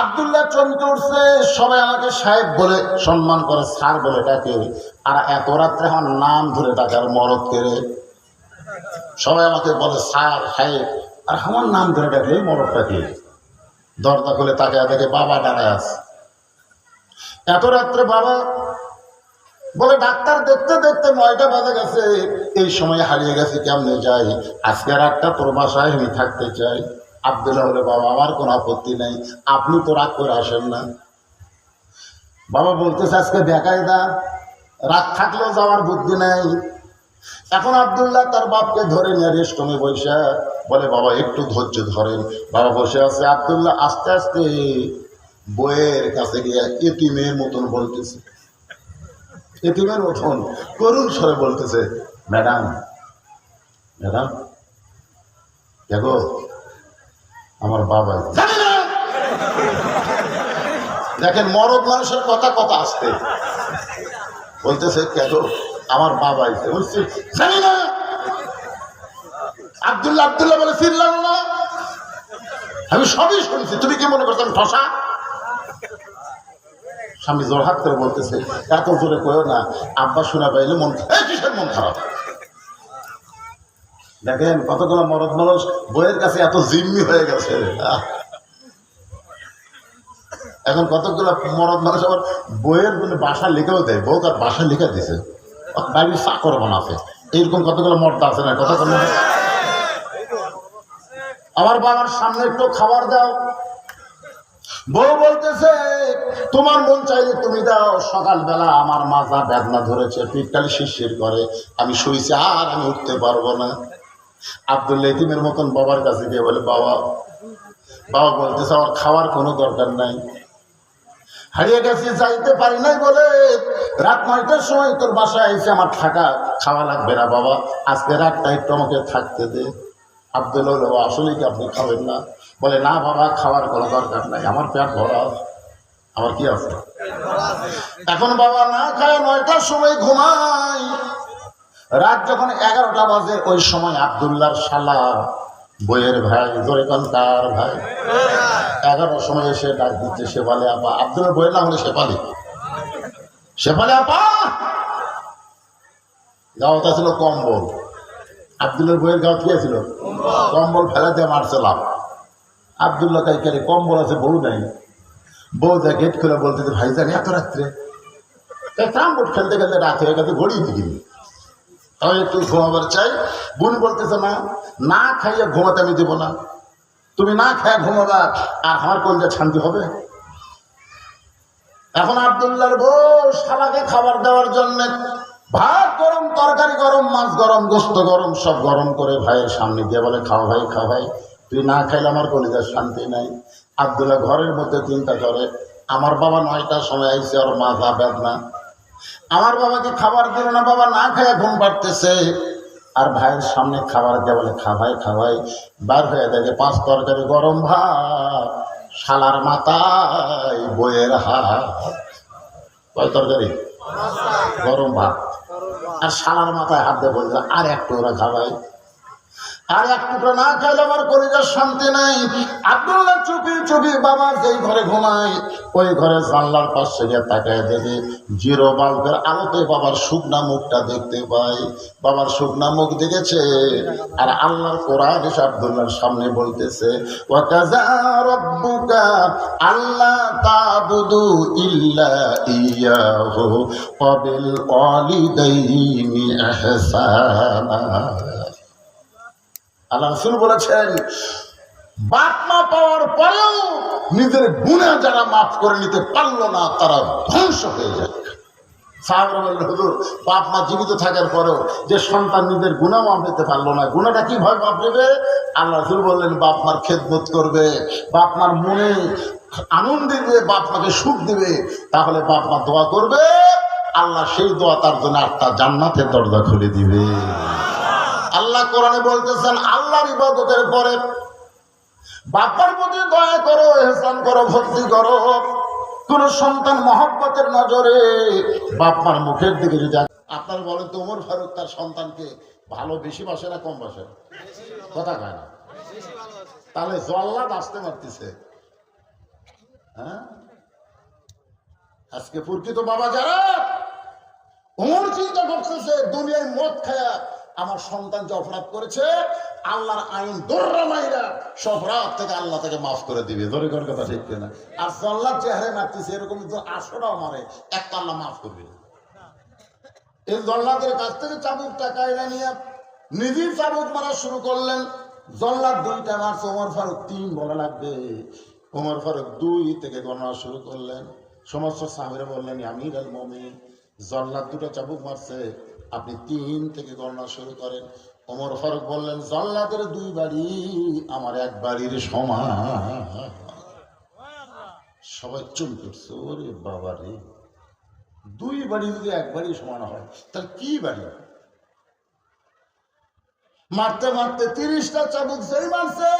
আব্দুল্লাহ চমকে উঠছে। সবাই আমাকে সাহেব বলে সম্মান করে, স্যার বলে ডাকে, আর এত রাত্রে আমার নাম ধরে ডাকার মরদ করে। সবাই আমাকে বলে স্যার সাহেব, আর আমার নাম ধরে ডাকে এই মরদটাকে। দরজা খুলে তাকে দেখে বাবা দাঁড়ায় আছে। এত রাত্রে বাবা বলে ডাক্তার দেখতে দেখতে 9টা বাজে গেছে, এই সময় হারিয়ে গেছে, কেমনে যাই? আজকে রাতটা তোর বাসায় আমি থাকতে চাই। আব্দুল্লাহ বলে বাবা আমার কোনো আপত্তি নেই, আপনি তো রাগ করে আসেন না। বাবা বলতেছে আজকে বেকায়দা, রাগ থাকলেও যাওয়ার বুদ্ধি নেই। এখন আব্দুল্লাহ তার বাপকে ধরে নিয়ে রেস্টরুমে বসে বলে বাবা একটু ধৈর্য ধরেন। বাবা বসে আছে, আব্দুল্লাহ আস্তে আস্তে বইয়ের কাছে গিয়ে এতিমের মতন বলতেছে, এতিমের মতন করুণ স্বরে বলতেছে, ম্যাডাম ম্যাডাম দেখো আমার বাবা। দেখেন মরদ মানুষের কথা কথা আসতে বলতেছে, কেন আমার বাবা এসে বলছে জানি না। আব্দুল্লাহ আব্দুল্লাহ বলে ফিরলাম না, আমি সবই শুনছি, তুমি কি মনে করছেন ঠসা? স্বামী জোরহাত করে বলতেছে, এত জোরে কয়েও না, আব্বা শোনা পাইলে মন, কিসের মন খারাপ? দেখেন কতগুলো মরদ মানুষ বইয়ের কাছে এত জিম্মি হয়ে গেছে। এখন কতগুলো মরদ মানুষ আবার বইয়ের বাসা লিখেও দেয়, বউ তার বাসা লিখে দিছে, বাড়ির চাকর বানাছে, এইরকম কতগুলো মর্দা আছে না? কতগুলো আমার বাবার সামনে একটু খাবার দাও, বউ বলতেছে তোমার মন চাইলে তুমি দাও, সকালবেলা আমার মাজা বেদনা ধরেছে, পিঠটালি শিরশির করে, আমি শুয়েছি আর আমি উঠতে পারবো না। আব্দুল্লাহ ইতিমের মতন বাবার কাছে গিয়ে বলে বাবা, বাবা বলতেছে আমার খাওয়ার কোনো দরকার নাই, হারিয়ে গেছি যাইতে পারি নাই বলে রাত 9টার সময় তোর বাসায় এসে আমার থাকা খাওয়া লাগবে না বাবা, আজকে রাতটা একটু আমাকে থাকতে দে। আব্দুল্লাহ বাবা আসলে কি আপনি খাবেন না? বলে না বাবা খাওয়ার কোনো দরকার নাই, আমার পেট ভরা, আমার কি আছে। এখন বাবা না খায় 9টার সময় ঘুমায়। রাত যখন 11টা বাজে ওই সময় আব্দুল্লাহর শালা বইয়ের ভাই, ধরে কোন কার ভাই, 11টার সময় এসে ডাক দিচ্ছে শেফালি আপা। আব্দুল্লাহর বইয়ের নাম হলো শেফালি। শেফালি আপা গাওয়াটা ছিল কম্বল। আব্দুল্লাহর বইয়ের গাওয়া কি ছিল? কম্বল ফেলে দিয়ে মারছিলাম। আব্দুল্লাহ কাইকারি কম্বল আছে, বউ নাই। বউ যা গেট খুলে বলতেছে ভাইজান এত রাত্রে ক্রামবোর্ড খেলতে খেলতে রাত হয়ে গেছে, ঘড়ি দিকিনি, আমি একটু ঘুমাবার চাই। বোন বলতেছে না, না খাইয়া ঘুমাতে আমি দেবো না, তুমি না খাইয়া ঘুমাবা আর আমার কলজা শান্তি হবে। এখন আব্দুল্লাহর বউ শালাকে খাবার দেওয়ার জন্য ভাত গরম, তরকারি গরম, মাছ গরম, গোস্ত গরম, সব গরম করে ভাইয়ের সামনে দিয়ে বলে খাও ভাই, খাও ভাই, তুই না খাইলে আমার কলিজার শান্তি নাই। আব্দুল্লাহ ঘরের মধ্যে চিন্তা করে, আমার বাবা 9টার সময় আইসে, ওর মাথা বেদনা, আমার বাবাকে খাবার দিল না, বাবা না খাইয়া ঘুম পাড়তেছে। আর ভাইয়ের সামনে খাবার দিয়ে বলে খাওয়াই খাওয়াই, বার হয়ে দেখে 5 তরকারি গরম ভাত, শালার মাথায় বইয়ের হাত। কয় তরকারি? গরম ভাত। আর শালার মাথায় হাত দিয়ে বলছে আর একটু ওরা খাওয়াই, আর এক টুকরো না খাইলে আমার কলিজার শান্তি নাই। আব্দুল্লাহ চুপি চুপি বাবা যেই ঘরে ঘুমায় ওই ঘরে জানলার পাশে গিয়ে তাকায় দেখে জিরো বাল্বের আলোতে বাবার শুকনা মুখটা দেখতে পায়। বাবার শুকনা মুখ দেখেছে আর আল্লাহর কোরআন এসে আব্দুল্লাহর সামনে বলতেছে ওয়াকাযা রাব্বুকা আল্লা তা'বুদু ইল্লা ইয়াহু ওয়া বিল ওয়ালিদাইনি ইহসানা। আল্লাহ রাসূল বলেছেন বাপ মা পাওয়ার পরেও নিজের গুনাহ যারা মাফ করে নিতে পারলো না তারা ধ্বংস হয়ে যায়। সাহাবারা বললেন হুজুর বাপ মা জীবিত থাকার পরেও যে সন্তান নিজের গুনাহ মাফ নিতে পারলো না, গুনাহটা কিভাবে মাফ নেবে? আল্লাহ রাসূল বললেন বাপ মার খেদমত করবে, বাপ মার মনে আনন্দ দিবে, বাপ মাকে সুখ দিবে, তাহলে বাপ মা দোয়া করবে, আল্লাহ সেই দোয়া তার জন্য 8টা জান্নাতের দরজা খুলে দিবে। আল্লাহ কোরআনে বলতেছেন আল্লাহর ইবাদতের পরে বাবার প্রতি দয়া করো, ইহসান করো, ভক্তি করো। কোন সন্তান মহব্বতের নজরে বাপমার মুখের দিকে যদি আপনার বলেন তো ওমর ফারুক তার সন্তানকে ভালো বেশি বাসে না কম বাসে? কথা কয় না, তাহলে জল্লাদ আসতে মারতেছে। হ্যাঁ, আজকে প্রকৃত বাবা যারা ওমর চিন্তা করতেছে দুনিয়ায় মদ খায়া আমার সন্তান যে অপরাধ করেছে আল্লাহর আইন দৌড়া মাইরা সব রাত থেকে আল্লাহ তাকে মাফ করে দিবে। ধরে কর কথা ঠিক কিনা? আর জল্লাদ চেহারে মারতেছে এরকম আসরাও মারে, একটা আল্লাহ মাফ করবে। এই জল্লাদের কাছ থেকে চাবুক টাকা নিয়ে নিজেই চাবুক মারা শুরু করলেন। জল্লাদ 2টা মারছে, ওমর ফারুক 3 বলা লাগবে। ওমর ফারুক 2 থেকে গণনা শুরু করলেন। সমস্ত সাহাবীরা বললেন আমির আল মুমিনিন জল্লাদ 2টা চাবুক মারছে, আপনি 3 থেকে গণনা শুরু করেন। ওমর ফারুক বললেন জল্লাদের 2 বাড়ি আমার 1 বাড়ির সমান। সবাই চুপ করছে, ওরে বাবা রে, 2 বাড়ি যদি 1 বাড়ি সমান হয় তাহলে কি বাড়ি? মারতে মারতে 30টা চাবুক যেই মারছে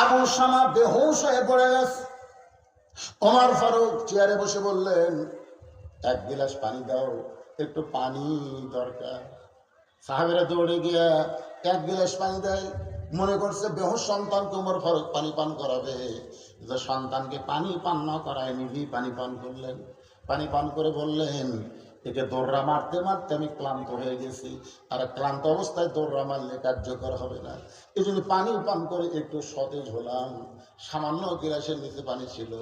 আবু শামা বেহুশ হয়ে পড়ে গেছে। ওমর ফারুক চেয়ারে বসে বললেন 1 গিলাস পানি দাও, একটু পানি দরকার। সাহাবীরা দৌড়ে গিয়া 1 গিলাস পানি দেয়। মনে করছে বেহুশ সন্তানকে ওমর ফারুক পানি পান করাবে, যে সন্তানকে পানি পান না করায় নিজেই পানি পান করলেন। পানি পান করে বললেন একে দৌড়া মারতে মারতে আমি ক্লান্ত হয়ে গেছি, আর ক্লান্ত অবস্থায় দৌড়া মারলে কার্যকর হবে না, এই জন্য পানি পান করে একটু সতেজ হলাম। সামান্য গিলাসের নিচে পানি ছিল,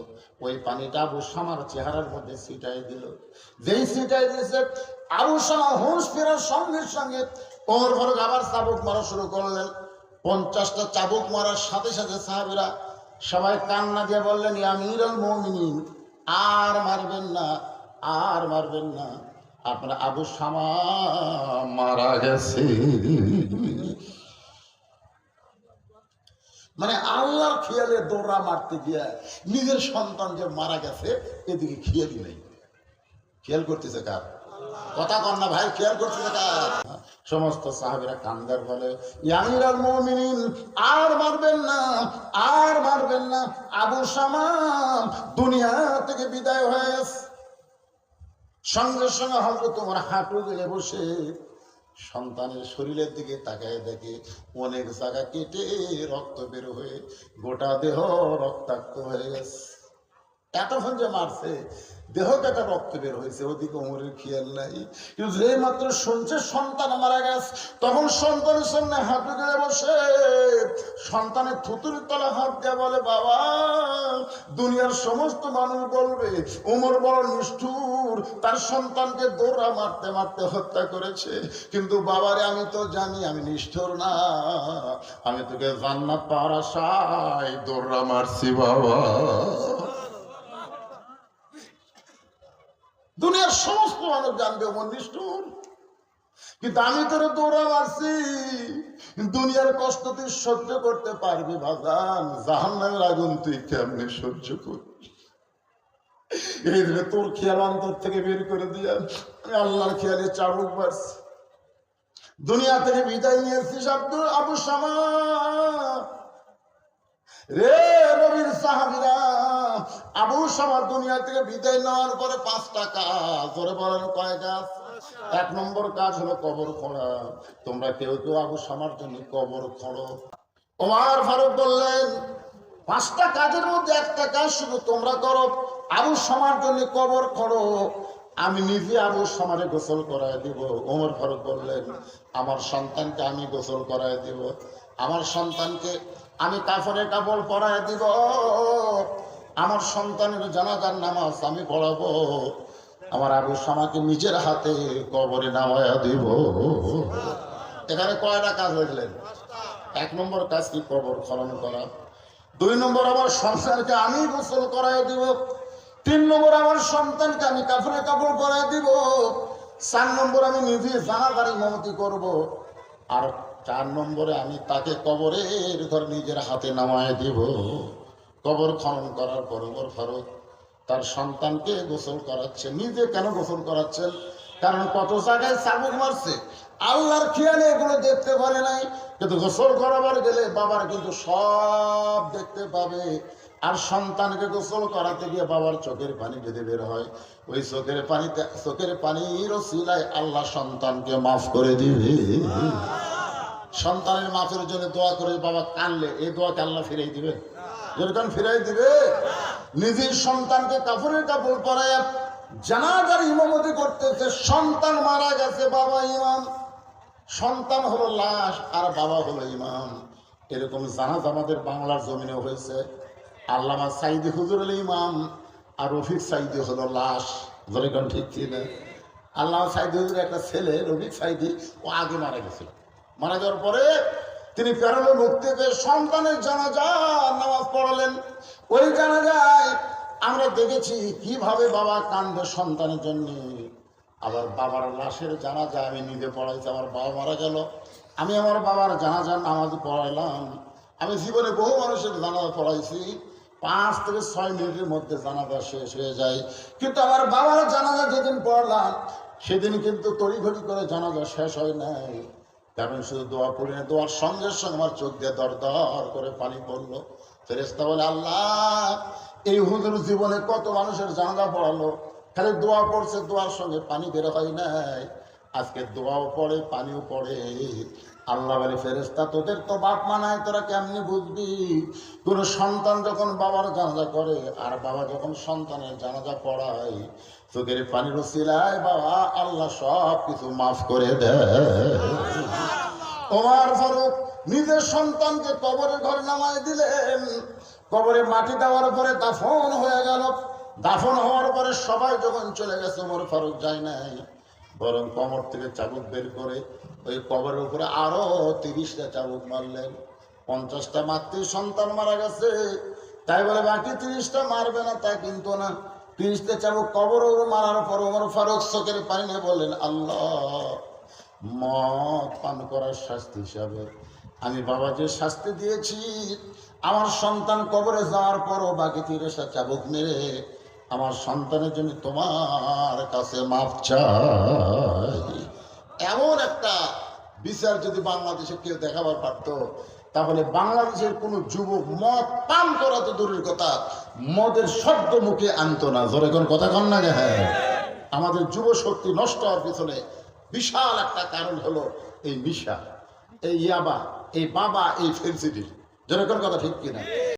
ওই পানিটা আবু শামার চেহারার মধ্যে ছিটাই দিল। যেই ছিটাই দিয়েছে আবু শামা হুঁশ ফেরার সঙ্গে সঙ্গে ওমর ফারুক আবার চাবুক মারা শুরু করলেন। 50টা চাবুক মারার সাথে সাথে সাহাবীরা সবাই কান্না দিয়ে বললেন আমিরুল মুমিনিন আর মারবেন না, আর মারবেন না, আপনার আবু শামা মারা গেছে। মানে আল্লাহর খেয়ালে দৌড়া মারতে গিয়া নিজের সন্তান যে মারা গেছে এদিকে খেয়ালই নেই। খেয়াল করতেছে কার? কথা কন না ভাই, খেয়াল করছি এটা। সমস্ত সাহাবীরা কান্দার বলে, ইয়া আমিরুল মুমিনিন, আর মারবেন না, আর মারবেন না। আবু শামা দুনিয়া থেকে বিদায় হয়ে গেছে। সঙ্গে সঙ্গে হযরত ওমর হাঁটু গেলে বসে সন্তানের শরীরের দিকে তাকায় দেখে অনেক জায়গা কেটে রক্ত বের হয়ে গোটা দেহ রক্তাক্ত হয়ে গেছে। এতক্ষণ যে মারছে দেহ কাটা রক্ত বের হয়েছে, ওদিকে ওমরের খেয়াল নাই। কিন্তু যে মাত্র শুনছে সন্তান মারা গেছে, তখন সন্তানের সামনে হাঁটু গেড়ে বসে সন্তানের থুতুর তলা হাত দিয়ে বলে, বাবা, দুনিয়ার সমস্ত মানুষ বলবে ওমর বড় নিষ্ঠুর, তার সন্তানকে দৌড়া মারতে মারতে হত্যা করেছে। কিন্তু বাবারে, আমি তো জানি আমি নিষ্ঠুর না, আমি তোকে জান্নাত পাওয়ার আশায় দৌড়া মারছি বাবা। দুনিয়ার সমস্ত মানুষ জানবে ওমর নিষ্ঠুর, কিন্তু আমি তোরে দৌড়া মারছি। দুনিয়ার কষ্ট তুই সহ্য করতে পারবি বাজান, জাহান্নামের আগুন তুই কেমনে সহ্য করবি? এই দিনে তোর খেয়াল অন্তর থেকে বের করে দিয়ে আমি আল্লাহর খেয়ালে চাবুক মারছি। দুনিয়া থেকে বিদায় নিয়েছিস আবু শামা রে, নবীর সাহাবীরা। আবু শামা দুনিয়া থেকে বিদায় নেওয়ার পরে 5টা কাজ, ধরে বলেন কয় কাজ? 1 নম্বর কাজ হলো কবর খোঁড়া। তোমরা কেউ কেউ আবু শামার জন্য কবর খোঁড়ো। ওমর ফারুক বললেন, 5টা কাজের মধ্যে একটা কাজ শুধু তোমরা করো, আবু শামার জন্য কবর খোঁড়ো। আমি নিজে আবু শামারে গোসল করায় দিব। ওমর ফারুক বললেন, আমার সন্তানকে আমি গোসল করায় দিব, আমার সন্তানকে আমি কাফনের কাপড় পরায় দিব, আমার সন্তানের জানাজার নামাজ আমি পড়াবো, আমার আবু শামাকে নিজের হাতে কবরে নামায়া দিব। এখানে কয়টা কাজ হইলেন? 1 নম্বর কাজ কি? কবর খনন করা। 2 নম্বর, আমার সন্তানকে আমি গোসল করায় দিব। 3 নম্বর, আমার সন্তানকে আমি কাফনের কাপড় পরায় দিব। 4 নম্বর, আমি নিজে জানাজার ইমামতি করব। আর 4 নম্বরে আমি তাকে কবরের ঘর নিজের হাতে নামায় দিব। কবর খনন করার পর ওমর ফারুক তার সন্তানকে গোসল করাচ্ছে। নিজে কেন গোসল করাচ্ছেন? কারণ কত জায়গায় চাবুক মারছে, আল্লাহর খেয়ালে এগুলো দেখতে পারে নাই, কিন্তু গোসল করাবার গেলে বাবার কিন্তু সব দেখতে পাবে। আর সন্তানকে গোসল করাতে গিয়ে বাবার চোখের পানি যদি বের হয়, ওই চোখের পানির ওসিলায় আল্লাহ সন্তানকে মাফ করে দিবে। সন্তানের মাফের জন্য দোয়া করে বাবা কানলে এই দোয়াকে আল্লাহ ফিরাই দিবে, যেরকম ফিরাই দিবে। নিজের সন্তানকে কাফনের কাপড় পরায় জানাজার ইমামতি করতেছে। সন্তান মারা গেছে, বাবা ইমাম, সন্তান হলো লাশ আর বাবা হলো ইমাম। এরকম জানাজা আমাদের বাংলার জমিনে হয়েছে। আল্লামা সাইদি হুজুর হলো ইমাম আর রফিক সাইদি হলো লাশ। যেরকম ঠিক ছিল, আল্লামা সাইদি হুজুর একটা ছেলে রফিক সাইদি, ও আগে মারা গেছিল। মারা যাওয়ার পরে তিনি প্যারোলে মুক্তি পেয়ে সন্তানের জানাজা নামাজ পড়ালেন। ওই জানাজায় আমরা দেখেছি কিভাবে বাবা কান্দে সন্তানের জন্য। আবার বাবার লাশের জানাজা আমি নিজে পড়াইছি। আমার বাবা মারা গেল, আমি আমার বাবার জানাজার নামাজ পড়াইলাম। আমি জীবনে বহু মানুষের জানাজা পড়াইছি, 5 থেকে 6 মিনিটের মধ্যে জানাজা শেষ হয়ে যায়। কিন্তু আমার বাবার জানাজা যেদিন পড়লাম সেদিন কিন্তু তড়িঘড়ি করে জানাজা শেষ হয় নাই। কারণ শুধু দোয়া পড়ি না, দোয়ার সঙ্গে সঙ্গে আমার চোখ দিয়ে দর দর করে পানি পড়লো। ফেরেশতা বলে, আল্লাহ, এই হুজুর জীবনে কত মানুষের জানাজা পড়ালো, খালি দোয়া পড়ছে, দোয়ার সঙ্গে পানি বের হয় নাই, আজকে দোয়াও পড়ে পানিও পড়ে। আল্লাহ বলে, ফেরেশতা, তোদের তো বাপ মানায়, তোরা কেমনি বুঝবি? কোন সন্তান যখন বাবার জানাজা করে আর বাবা যখন সন্তানের জানাজা পড়ায়, চোখের পানির ওসিলায় বাবা আল্লাহ সব কিছু মাফ করে দেয়। ওমর ফারুক নিজের সন্তানকে কবরের ঘরে নামায় দিলেন। কবরে মাটি দেওয়ার পরে দাফন হয়ে গেল। দাফন হওয়ার পরে সবাই যখন চলে গেছে, ওমর ফারুক যায় নাই, বরং কবর থেকে চাবুক বের করে ওই কবরের উপরে আরো 30টা চাবুক মারলেন। 50টা মাতৃ সন্তান মারা গেছে, তাই বলে বাকি 30টা মারবে না তা কিন্তু না। 30টা চাবুক কবর মারার পর ওমর ফারুক চোখের পানি নিয়ে বললেন, আল্লাহ, মদ পান করার শাস্তি হিসাবে আমি বাবা যে শাস্তি দিয়েছি, আমার সন্তান কবরে যাওয়ার পরও বাকি 30টা চাবুক মেরে আমার সন্তানের জন্য তোমার কাছে মাপ চাই। এমন একটা বিচার যদি বাংলাদেশে কেউ দেখাবার পারত, তাহলে বাংলাদেশের কোনো যুবক মদ পান করা তো দূরের কথা, মদের শব্দ মুখে আনতো না। জোরে কোন কথা কন না? হ্যাঁ, আমাদের যুব শক্তি নষ্ট হওয়ার পিছনে বিশাল একটা কারণ হলো এই নিশা, এই ইয়াবা, এই বাবা, এই ফেন্সিডিল। জোরে কোন কথা ঠিক কিনা?